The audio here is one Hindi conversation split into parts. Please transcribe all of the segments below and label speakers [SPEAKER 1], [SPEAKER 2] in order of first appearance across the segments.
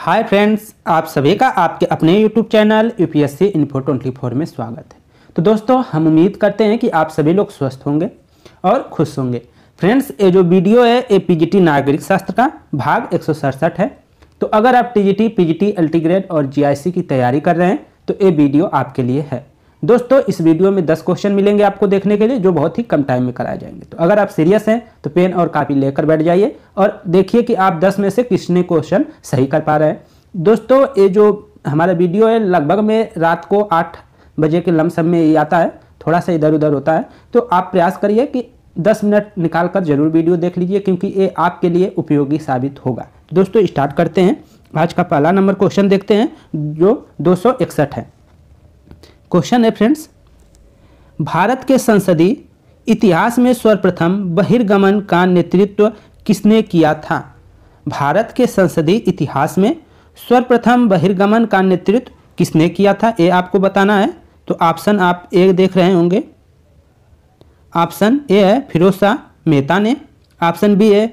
[SPEAKER 1] हाय फ्रेंड्स, आप सभी का आपके अपने यूट्यूब चैनल यूपीएससी इन्फो 24 में स्वागत है। तो दोस्तों, हम उम्मीद करते हैं कि आप सभी लोग स्वस्थ होंगे और खुश होंगे। फ्रेंड्स, ये जो वीडियो है ये पीजीटी नागरिक शास्त्र का भाग 167 है। तो अगर आप टीजीटी, पीजीटी, अल्टीग्रेड और जीआईसी की तैयारी कर रहे हैं तो ये वीडियो आपके लिए है। दोस्तों, इस वीडियो में 10 क्वेश्चन मिलेंगे आपको देखने के लिए, जो बहुत ही कम टाइम में कराए जाएंगे। तो अगर आप सीरियस हैं तो पेन और कापी लेकर बैठ जाइए और देखिए कि आप 10 में से कितने क्वेश्चन सही कर पा रहे हैं। दोस्तों, ये जो हमारा वीडियो है लगभग में रात को 8 बजे के लमसम में ये आता है, थोड़ा सा इधर उधर होता है। तो आप प्रयास करिए कि 10 मिनट निकाल कर जरूर वीडियो देख लीजिए, क्योंकि ये आपके लिए उपयोगी साबित होगा। दोस्तों, स्टार्ट करते हैं। आज का पहला नंबर क्वेश्चन देखते हैं, जो 261 है। क्वेश्चन है फ्रेंड्स, भारत के संसदीय इतिहास में सर्वप्रथम बहिर्गमन का नेतृत्व किसने किया था? भारत के संसदीय इतिहास में सर्वप्रथम बहिर्गमन का नेतृत्व किसने किया था, ये आपको बताना है। तो ऑप्शन आप ए देख रहे होंगे। ऑप्शन ए है फिरोज शाह मेहता ने, ऑप्शन बी है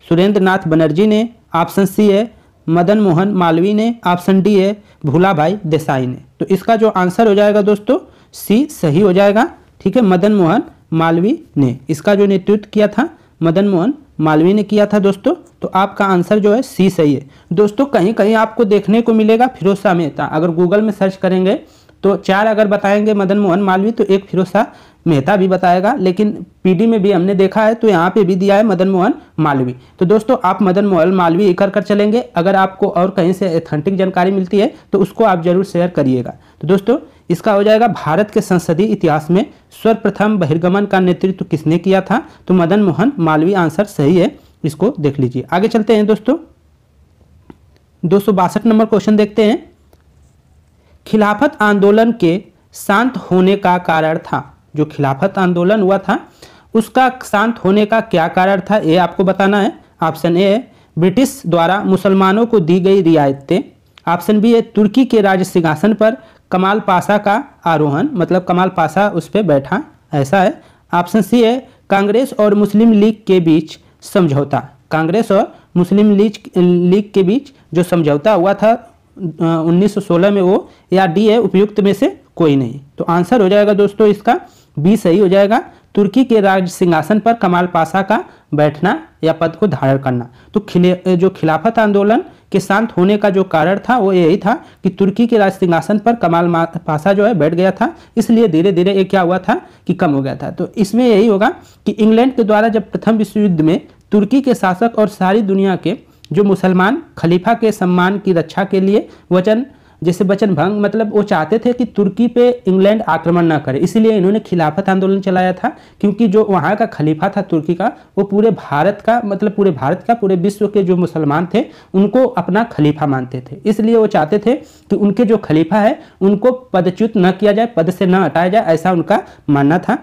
[SPEAKER 1] सुरेंद्र नाथ बनर्जी ने, ऑप्शन सी है मदन मोहन मालवीय ने, ऑप्शन डी है भूला भाई देसाई ने। तो इसका जो आंसर हो जाएगा दोस्तों, सी सही हो जाएगा। ठीक है, मदन मोहन मालवीय ने इसका जो नेतृत्व किया था, मदन मोहन मालवीय ने किया था दोस्तों। तो आपका आंसर जो है सी सही है। दोस्तों, कहीं कहीं आपको देखने को मिलेगा फिरोज शाह मेहता, अगर गूगल में सर्च करेंगे तो 4 अगर बताएंगे मदन मोहन मालवीय तो एक फिरोज शाह मेहता भी बताएगा, लेकिन पीडी में भी हमने देखा है तो यहाँ पे भी दिया है मदन मोहन मालवीय। तो दोस्तों, आप मदन मोहन मालवीय कर चलेंगे। अगर आपको और कहीं से ऑथेंटिक जानकारी मिलती है तो उसको आप जरूर शेयर करिएगा। तो दोस्तों, इसका हो जाएगा भारत के संसदीय इतिहास में सर्वप्रथम बहिर्गमन का नेतृत्व किसने किया था? तो मदन मोहन मालवीय आंसर सही है, इसको देख लीजिए। आगे चलते हैं दोस्तों, 262 नंबर क्वेश्चन देखते हैं। खिलाफत आंदोलन के शांत होने का कारण था, जो खिलाफत आंदोलन हुआ था उसका शांत होने का क्या कारण था, ये आपको बताना है। ऑप्शन ए है ब्रिटिश द्वारा मुसलमानों को दी गई रियायतें, ऑप्शन बी है तुर्की के राज सिंहासन पर कमाल पाशा का आरोहण, मतलब कमाल पाशा उस पर बैठा, ऐसा है। ऑप्शन सी है कांग्रेस और मुस्लिम लीग के बीच समझौता, कांग्रेस और मुस्लिम लीग के बीच जो समझौता हुआ था 1916 में वो, या डी है उपयुक्त में से कोई नहीं। तो आंसर हो जाएगा दोस्तों इसका बी सही हो जाएगा, तुर्की के राज सिंहासन पर कमाल पाशा का बैठना या पद को धारण करना। तो जो खिलाफत आंदोलन के शांत होने का जो कारण था वो यही था कि तुर्की के राज सिंहासन पर कमाल पाशा जो है बैठ गया था, इसलिए धीरे धीरे ये क्या हुआ था कि कम हो गया था। तो इसमें यही होगा कि इंग्लैंड के द्वारा जब प्रथम विश्व युद्ध में तुर्की के शासक और सारी दुनिया के जो मुसलमान खलीफा के सम्मान की रक्षा के लिए वचन भंग, मतलब वो चाहते थे कि तुर्की पे इंग्लैंड आक्रमण ना करे, इसलिए इन्होंने खिलाफत आंदोलन चलाया था। क्योंकि जो वहाँ का खलीफा था तुर्की का, वो पूरे भारत का, मतलब पूरे विश्व के जो मुसलमान थे उनको अपना खलीफा मानते थे, इसलिए वो चाहते थे कि उनके जो खलीफा है उनको पदच्युत न किया जाए, पद से न हटाया जाए, ऐसा उनका मानना था।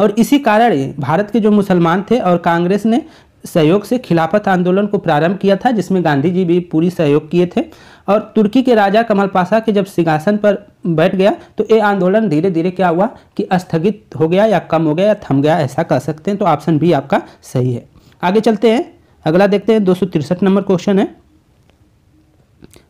[SPEAKER 1] और इसी कारण भारत के जो मुसलमान थे और कांग्रेस ने सहयोग से खिलाफत आंदोलन को प्रारंभ किया था, जिसमें गांधी जी भी पूरी सहयोग किए थे। और तुर्की के राजा कमाल पाशा के जब सिंहासन पर बैठ गया तो ये आंदोलन धीरे धीरे क्या हुआ कि स्थगित हो गया या कम हो गया या थम गया, ऐसा कह सकते हैं। तो ऑप्शन बी आपका सही है। आगे चलते हैं, अगला देखते हैं। 263 नंबर क्वेश्चन है,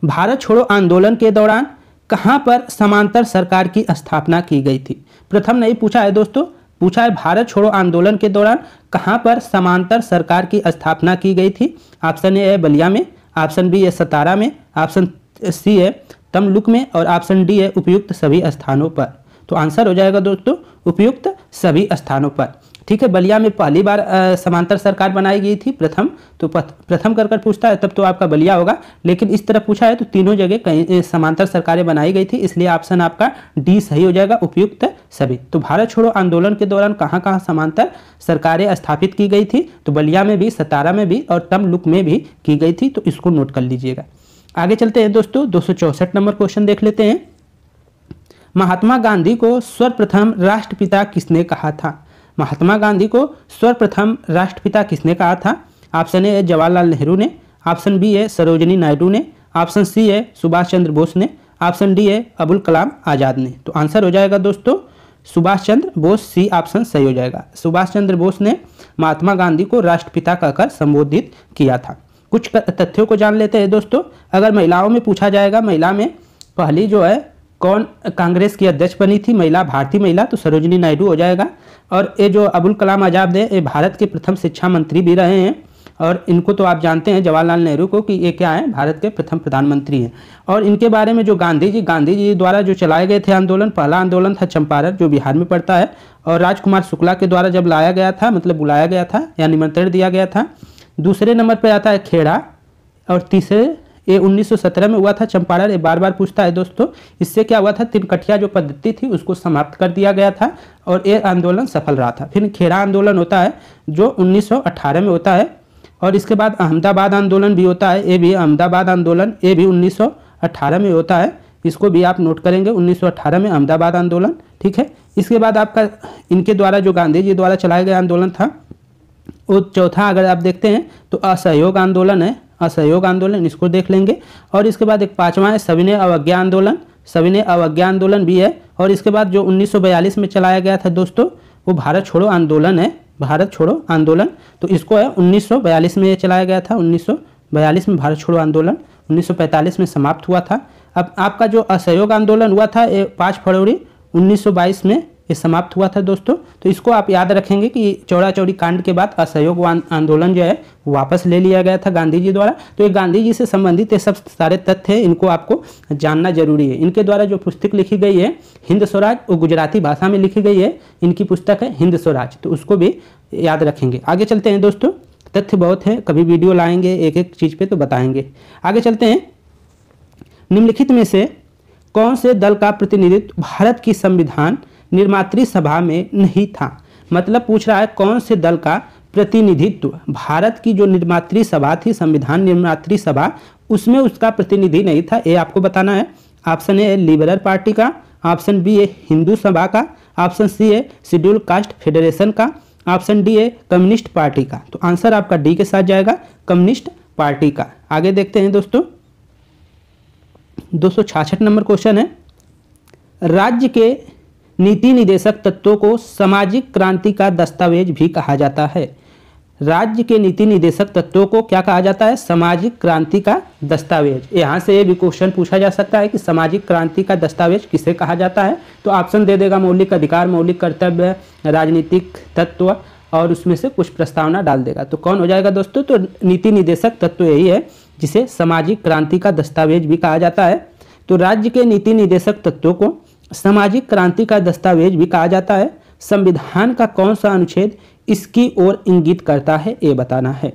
[SPEAKER 1] भारत छोड़ो आंदोलन के दौरान कहाँ पर समांतर सरकार की स्थापना की गई थी? प्रथम नहीं पूछा है दोस्तों, पूछा है भारत छोड़ो आंदोलन के दौरान कहां पर समांतर सरकार की स्थापना की गई थी। ऑप्शन ए है बलिया में, ऑप्शन बी है सतारा में, ऑप्शन सी है तमलुक में, और ऑप्शन डी है उपयुक्त सभी स्थानों पर। तो आंसर हो जाएगा दोस्तों उपयुक्त सभी स्थानों पर। ठीक है, बलिया में पहली बार समांतर सरकार बनाई गई थी प्रथम, तो प्रथम कर पूछता है तब तो आपका बलिया होगा, लेकिन इस तरह पूछा है तो तीनों जगह कहीं समांतर सरकारें बनाई गई थी, इसलिए ऑप्शन आपका डी सही हो जाएगा, उपयुक्त सभी। तो भारत छोड़ो आंदोलन के दौरान कहाँ कहाँ समांतर सरकारें स्थापित की गई थी? तो बलिया में भी, सतारा में भी और तमलुक में भी की गई थी, तो इसको नोट कर लीजिएगा। आगे चलते हैं दोस्तों, 264 नंबर क्वेश्चन देख लेते हैं। महात्मा गांधी को सर्वप्रथम राष्ट्रपिता किसने कहा था? महात्मा गांधी को सर्वप्रथम राष्ट्रपिता किसने कहा था? ऑप्शन ए है जवाहरलाल नेहरू ने, ऑप्शन बी है सरोजिनी नायडू ने, ऑप्शन सी है सुभाष चंद्र बोस ने, ऑप्शन डी है अबुल कलाम आज़ाद ने। तो आंसर हो जाएगा दोस्तों सुभाष चंद्र बोस, सी ऑप्शन सही हो जाएगा। सुभाष चंद्र बोस ने महात्मा गांधी को राष्ट्रपिता कहकर संबोधित किया था। कुछ तथ्यों को जान लेते हैं दोस्तों। अगर महिलाओं में पूछा जाएगा, महिला में पहली जो है कौन कांग्रेस की अध्यक्ष बनी थी महिला, भारतीय महिला, तो सरोजिनी नायडू हो जाएगा। और ये जो अबुल कलाम आज़ाद है, ये भारत के प्रथम शिक्षा मंत्री भी रहे हैं। और इनको तो आप जानते हैं जवाहरलाल नेहरू को कि ये क्या है, भारत के प्रथम प्रधानमंत्री हैं। और इनके बारे में जो गांधी जी द्वारा जो चलाए गए थे आंदोलन, पहला आंदोलन था चंपारण जो बिहार में पड़ता है, और राजकुमार शुक्ला के द्वारा जब लाया गया था, मतलब बुलाया गया था या निमंत्रण दिया गया था। दूसरे नंबर पर आता है खेड़ा, और तीसरे ये 1917 में हुआ था चंपारण। ये बार बार पूछता है दोस्तों। इससे क्या हुआ था, तिनकठिया जो पद्धति थी उसको समाप्त कर दिया गया था और ये आंदोलन सफल रहा था। फिर खेड़ा आंदोलन होता है जो 1918 में होता है। और इसके बाद अहमदाबाद आंदोलन भी होता है, ये भी अहमदाबाद आंदोलन, ये भी 1918 में होता है। इसको भी आप नोट करेंगे, 1918 में अहमदाबाद आंदोलन, ठीक है। इसके बाद आपका इनके द्वारा जो गांधी जी द्वारा चलाया गया आंदोलन था वो चौथा अगर आप देखते हैं तो असहयोग आंदोलन है, असहयोग आंदोलन, इसको देख लेंगे। और इसके बाद एक पांचवा है सविनय अवज्ञा आंदोलन, सविनय अवज्ञा आंदोलन भी है। और इसके बाद जो 1942 में चलाया गया था दोस्तों वो भारत छोड़ो आंदोलन है, भारत छोड़ो आंदोलन, तो इसको है 1942 में ये चलाया गया था। 1942 में भारत छोड़ो आंदोलन 1945 में समाप्त हुआ था। अब आपका जो असहयोग आंदोलन हुआ था ये 5 फरवरी 1922 में ये समाप्त हुआ था दोस्तों। तो इसको आप याद रखेंगे कि चौड़ा चौड़ी कांड के बाद असहयोग आंदोलन जो है वापस ले लिया गया था गांधी जी द्वारा। तो ये गांधी जी से संबंधित ये सब सारे तथ्य हैं, इनको आपको जानना जरूरी है। इनके द्वारा जो पुस्तक लिखी गई है हिंद स्वराज, वो गुजराती भाषा में लिखी गई है, इनकी पुस्तक है हिंद स्वराज, तो उसको भी याद रखेंगे। आगे चलते हैं दोस्तों, तथ्य बहुत है, कभी वीडियो लाएंगे एक एक चीज़ पे तो बताएंगे। आगे चलते हैं, निम्नलिखित में से कौन से दल का प्रतिनिधित्व भारत की संविधान निर्मात्री सभा में नहीं था। मतलब पूछ रहा है कौन से दल का प्रतिनिधित्व भारत की जो निर्मात्री सभा थी, संविधान निर्मात्री सभा, उसमें उसका प्रतिनिधि नहीं था, ये आपको बताना है। ऑप्शन ए है लिबरल पार्टी का, ऑप्शन बी है हिंदू सभा का, ऑप्शन सी है शेड्यूल कास्ट फेडरेशन का, ऑप्शन डी है कम्युनिस्ट पार्टी का। तो आंसर आपका डी के साथ जाएगा, कम्युनिस्ट पार्टी का। आगे देखते हैं दोस्तों, 266 नंबर क्वेश्चन है, राज्य के नीति निदेशक तत्वों को सामाजिक क्रांति का दस्तावेज भी कहा जाता है। राज्य के नीति निदेशक तत्वों को क्या कहा जाता है, सामाजिक क्रांति का दस्तावेज। यहाँ से ये भी क्वेश्चन पूछा जा सकता है कि सामाजिक क्रांति का दस्तावेज किसे कहा जाता है। तो ऑप्शन दे देगा मौलिक अधिकार, मौलिक कर्तव्य, राजनीतिक तत्व, और उसमें से कुछ प्रस्तावना डाल देगा। तो कौन हो जाएगा दोस्तों, तो नीति निदेशक तत्व यही है जिसे सामाजिक क्रांति का दस्तावेज भी कहा जाता है। तो राज्य के नीति निदेशक तत्वों को सामाजिक क्रांति का दस्तावेज भी कहा जाता है। संविधान का कौन सा अनुच्छेद इसकी ओर इंगित करता है, ये बताना है।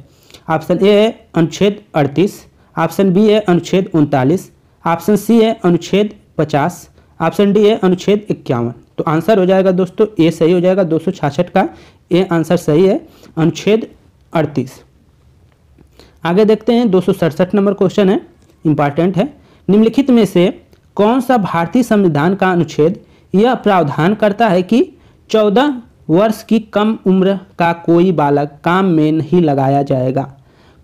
[SPEAKER 1] ऑप्शन ए है अनुच्छेद 38, ऑप्शन बी है अनुच्छेद 39, ऑप्शन सी है अनुच्छेद 50, ऑप्शन डी है अनुच्छेद 51। तो आंसर हो जाएगा दोस्तों ए सही हो जाएगा, 266 का ए आंसर सही है, अनुच्छेद 38। आगे देखते हैं 267 नंबर क्वेश्चन है, इंपॉर्टेंट है। निम्नलिखित में से कौन सा भारतीय संविधान का अनुच्छेद यह प्रावधान करता है कि 14 वर्ष की कम उम्र का कोई बालक काम में नहीं लगाया जाएगा।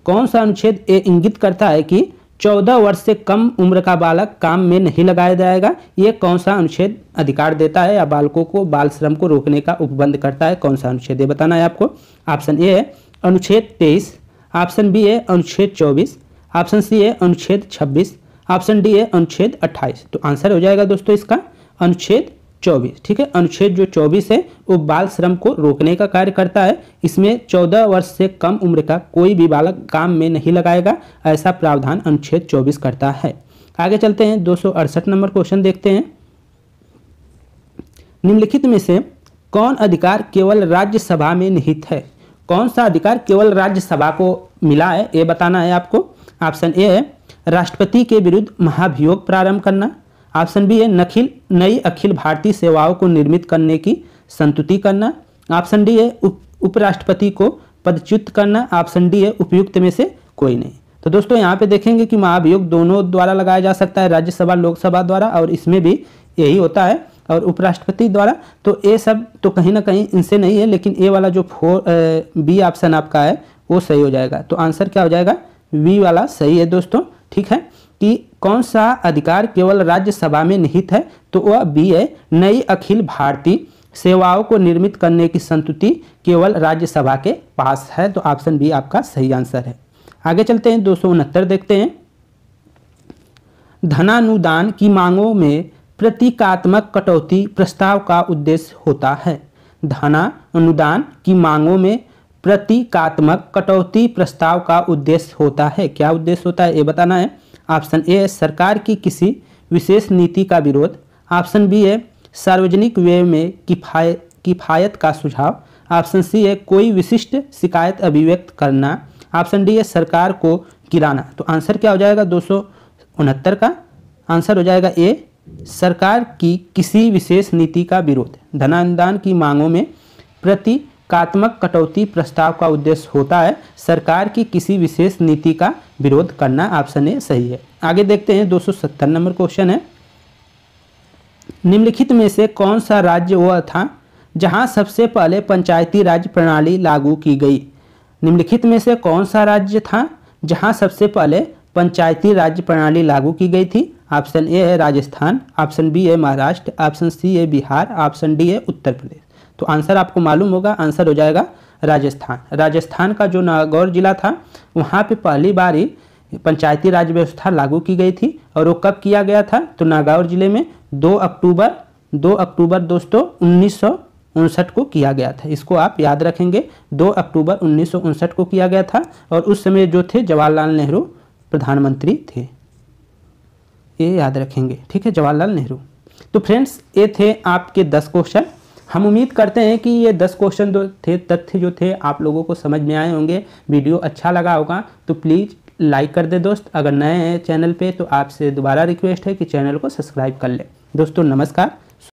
[SPEAKER 1] कौन सा अनुच्छेद ये इंगित करता है कि 14 वर्ष से कम उम्र का बालक काम में नहीं लगाया जाएगा। ये कौन सा अनुच्छेद अधिकार देता है या बालकों को बाल श्रम को रोकने का उपबंध करता है, कौन सा अनुच्छेद, ये बताना है आपको। ऑप्शन ए है अनुच्छेद 23, ऑप्शन बी है अनुच्छेद 24, ऑप्शन सी है अनुच्छेद 26, ऑप्शन डी है अनुच्छेद 28। तो आंसर हो जाएगा दोस्तों इसका अनुच्छेद 24, ठीक है। अनुच्छेद जो 24 है वो बाल श्रम को रोकने का कार्य करता है। इसमें 14 वर्ष से कम उम्र का कोई भी बालक काम में नहीं लगाएगा, ऐसा प्रावधान अनुच्छेद 24 करता है। आगे चलते हैं 268 नंबर क्वेश्चन देखते हैं। निम्नलिखित में से कौन अधिकार केवल राज्यसभा में निहित है। कौन सा अधिकार केवल राज्यसभा को मिला है, ये बताना है आपको। ऑप्शन ए है राष्ट्रपति के विरुद्ध महाभियोग प्रारंभ करना, ऑप्शन बी है नई अखिल भारतीय सेवाओं को निर्मित करने की संस्तुति करना, ऑप्शन डी है उपराष्ट्रपति को पदच्युत करना, ऑप्शन डी है उपयुक्त में से कोई नहीं। तो दोस्तों यहाँ पे देखेंगे कि महाभियोग दोनों द्वारा लगाया जा सकता है, राज्यसभा लोकसभा द्वारा, और इसमें भी यही होता है, और उपराष्ट्रपति द्वारा। तो ये सब तो कहीं ना कहीं इनसे नहीं है, लेकिन ये वाला जो बी ऑप्शन आपका है वो सही हो जाएगा। तो आंसर क्या हो जाएगा, बी वाला सही है दोस्तों, ठीक है। कि कौन सा अधिकार केवल राज्यसभा में निहित है, तो वह बी है नई अखिल भारतीय सेवाओं को निर्मित करने की संस्तुति केवल राज्यसभा के पास है। तो ऑप्शन बी आपका सही आंसर है। आगे चलते हैं, 269 देखते हैं। धनानुदान की मांगों में प्रतीकात्मक कटौती प्रस्ताव का उद्देश्य होता है। धनानुदान की मांगों में प्रतीकात्मक कटौती प्रस्ताव का उद्देश्य होता है। क्या उद्देश्य होता है ये बताना है। ऑप्शन ए है सरकार की किसी विशेष नीति का विरोध। ऑप्शन बी है सार्वजनिक व्यय में किफायत का सुझाव। ऑप्शन सी है कोई विशिष्ट शिकायत अभिव्यक्त करना। ऑप्शन डी है सरकार को गिराना। तो आंसर क्या हो जाएगा 269 का आंसर हो जाएगा ए, सरकार की किसी विशेष नीति का विरोध। धनानुदान की मांगों में प्रतीकात्मक कटौती प्रस्ताव का उद्देश्य होता है सरकार की किसी विशेष नीति का विरोध करना। ऑप्शन ए सही है। आगे देखते हैं, 270 नंबर क्वेश्चन है। निम्नलिखित में से कौन सा राज्य वह था जहां सबसे पहले पंचायती राज प्रणाली लागू की गई। निम्नलिखित में से कौन सा राज्य था जहां सबसे पहले पंचायती राज प्रणाली लागू की गई थी। ऑप्शन ए है राजस्थान, ऑप्शन बी है महाराष्ट्र, ऑप्शन सी है बिहार, ऑप्शन डी है उत्तर प्रदेश। तो आंसर आपको मालूम होगा, आंसर हो जाएगा राजस्थान। राजस्थान का जो नागौर जिला था वहाँ पे पहली बार ही पंचायती राज व्यवस्था लागू की गई थी। और वो कब किया गया था, तो नागौर जिले में 2 अक्टूबर दोस्तों 1959 को किया गया था। इसको आप याद रखेंगे, 2 अक्टूबर 1959 को किया गया था। और उस समय जो थे जवाहरलाल नेहरू प्रधानमंत्री थे, ये याद रखेंगे, ठीक है, जवाहरलाल नेहरू। तो फ्रेंड्स ये थे आपके 10 क्वेश्चन। हम उम्मीद करते हैं कि ये 10 क्वेश्चन तथ्य जो थे आप लोगों को समझ में आए होंगे। वीडियो अच्छा लगा होगा तो प्लीज़ लाइक कर दे दोस्त। अगर नए हैं चैनल पे तो आपसे दोबारा रिक्वेस्ट है कि चैनल को सब्सक्राइब कर ले। दोस्तों नमस्कार।